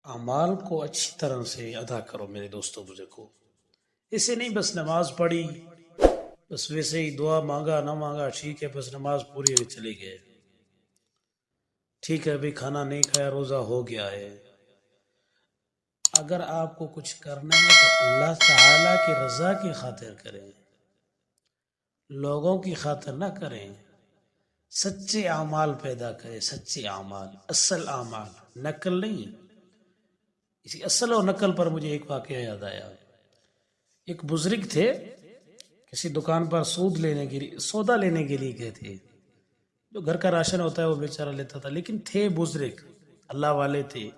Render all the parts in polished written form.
اعمال کو اچھی طرح سے ادا کرو میرے دوستوں بزرگوں. اسے نہیں بس نماز پڑھی، بس ویسے ہی دعا مانگا نہ مانگا ٹھیک ہے، بس نماز پوری ہوئی چلے گئے، ٹھیک ہے ابھی کھانا نہیں کھایا روزہ ہو گیا ہے. اگر آپ کو کچھ کرنا ہے تو اللہ تعالیٰ کی رضا کی خاطر کریں، لوگوں کی خاطر نہ کریں. سچے اعمال پیدا کریں، سچے اعمال، اصل اعمال، نقل نہیں. اسی اصل اور نقل پر مجھے ایک واقعہ یاد آیا. ایک بزرگ تھے، کسی دکان پر سودا لینے کے لیے گئے تھے. جو گھر کا راشن ہوتا ہے وہ بیچارہ لیتا تھا، لیکن تھے بزرگ، اللہ والے تھے.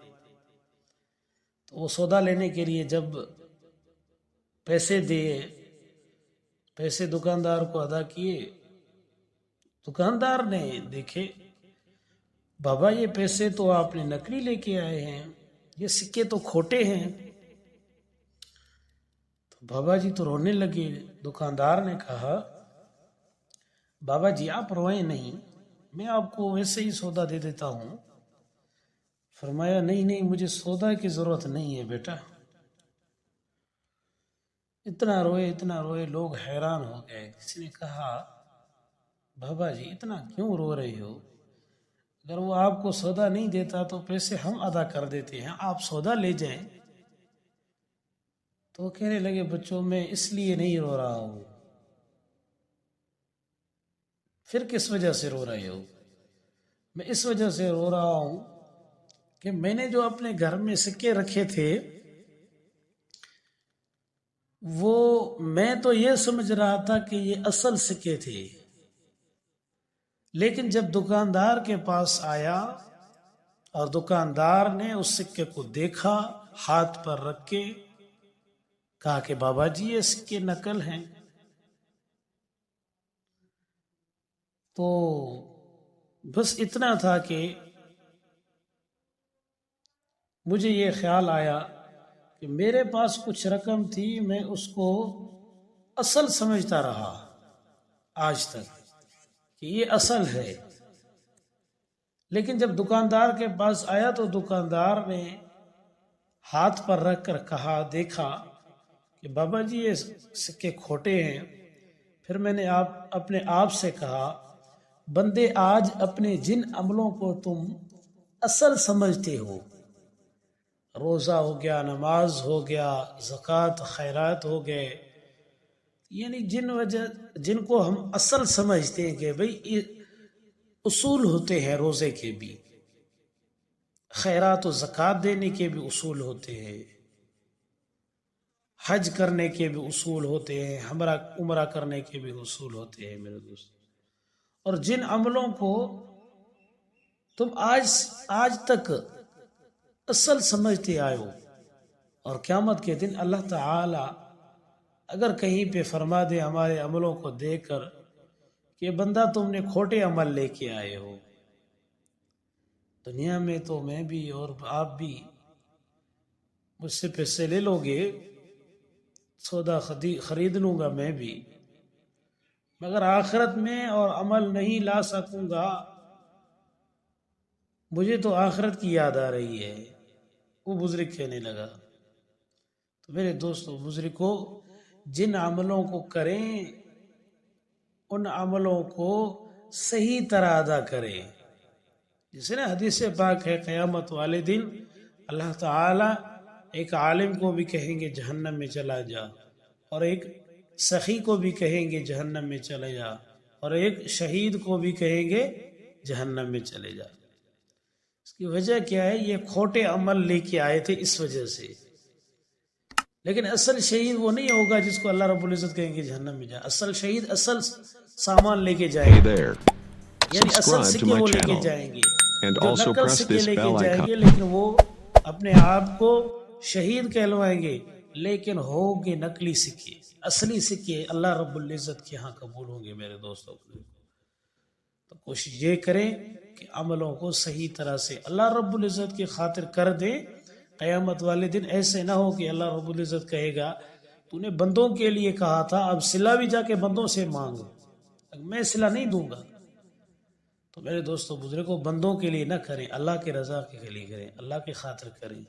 تو وہ سودا لینے کے لیے جب پیسے دیے، پیسے دکاندار کو ادا کیے، دکاندار نے دیکھے بابا یہ پیسے تو آپ نے نقلی لے کے آئے ہیں، یہ سکے تو کھوٹے ہیں. تو بابا جی تو رونے لگے. دکاندار نے کہا بابا جی آپ روئیں نہیں، میں آپ کو ویسے ہی سودا دے دیتا ہوں. فرمایا نہیں مجھے سودا کی ضرورت نہیں ہے بیٹا. اتنا روئے لوگ حیران ہو گئے. کسی نے کہا بابا جی اتنا کیوں رو رہے ہو؟ اگر وہ آپ کو سودا نہیں دیتا تو پیسے ہم ادا کر دیتے ہیں، آپ سودا لے جائیں. تو کہنے لگے بچوں میں اس لیے نہیں رو رہا ہوں. پھر کس وجہ سے رو رہے ہو؟ میں اس وجہ سے رو رہا ہوں کہ میں نے جو اپنے گھر میں سکے رکھے تھے وہ میں تو یہ سمجھ رہا تھا کہ یہ اصل سکے تھے، لیکن جب دکاندار کے پاس آیا اور دکاندار نے اس سکے کو دیکھا، ہاتھ پر رکھ کے کہا کہ بابا جی یہ سکے نقل ہیں. تو بس اتنا تھا کہ مجھے یہ خیال آیا کہ میرے پاس کچھ رقم تھی، میں اس کو اصل سمجھتا رہا آج تک کہ یہ اصل ہے. لیکن جب دکاندار کے پاس آیا تو دکاندار نے ہاتھ پر رکھ کر کہا، دیکھا کہ بابا جی یہ سکے کھوٹے ہیں. پھر میں نے اپنے آپ سے کہا بندے آج اپنے جن عملوں کو تم اصل سمجھتے ہو، روزہ ہو گیا، نماز ہو گیا، زکوٰۃ خیرات ہو گئے، یعنی جن کو ہم اصل سمجھتے ہیں کہ بھئی اصول ہوتے ہیں، روزے کے بھی، خیرات و زکوٰۃ دینے کے بھی اصول ہوتے ہیں، حج کرنے کے بھی اصول ہوتے ہیں، عمرہ کرنے کے بھی اصول ہوتے ہیں میرے دوست. اور جن عملوں کو تم آج تک اصل سمجھتے آئے ہو، اور قیامت کے دن اللہ تعالی اگر کہیں پہ فرما دے ہمارے عملوں کو دیکھ کر کہ بندہ تم نے کھوٹے عمل لے کے آئے ہو، دنیا میں تو میں بھی اور آپ بھی مجھ سے پیسے لے لو گے، سودا خرید لوں گا میں بھی، مگر آخرت میں اور عمل نہیں لا سکوں گا. مجھے تو آخرت کی یاد آ رہی ہے. وہ بزرگ کہنے لگا. تو میرے دوستو بزرگوں، جن عملوں کو کریں ان عملوں کو صحیح طرح ادا کریں. جیسے نا حدیث پاک ہے قیامت والے دن اللہ تعالی ایک عالم کو بھی کہیں گے جہنم میں چلا جا، اور ایک سخی کو بھی کہیں گے جہنم میں چلے جا، اور ایک شہید کو بھی کہیں گے جہنم میں چلے جا. اس کی وجہ کیا ہے؟ یہ کھوٹے عمل لے کے آئے تھے اس وجہ سے. لیکن اصل شہید وہ نہیں ہوگا جس کو اللہ رب العزت کہیں گے جہنم میں جا. اصل شہید اصل سامان لے کے جائیں گے، یعنی اصل سکے وہ لے کے جائیں گے، جو نقل سکے لے کے جائیں گے لیکن وہ اپنے آپ کو شہید کہلوائیں گے، لیکن ہوں گے نقلی سکے. اصلی سکے اللہ رب العزت کے ہاں قبول ہوں گے میرے دوستوں. تو کوشش یہ کریں کہ عملوں کو صحیح طرح سے اللہ رب العزت کی خاطر کر دیں. قیامت والے دن ایسے نہ ہو کہ اللہ رب العزت کہے گا تو نے بندوں کے لیے کہا تھا، اب صلہ بھی جا کے بندوں سے مانگ، میں صلہ نہیں دوں گا. تو میرے دوستوں بزرگوں، بندوں کے لیے نہ کریں، اللہ کے رضا کے لیے کریں، اللہ کی خاطر کریں.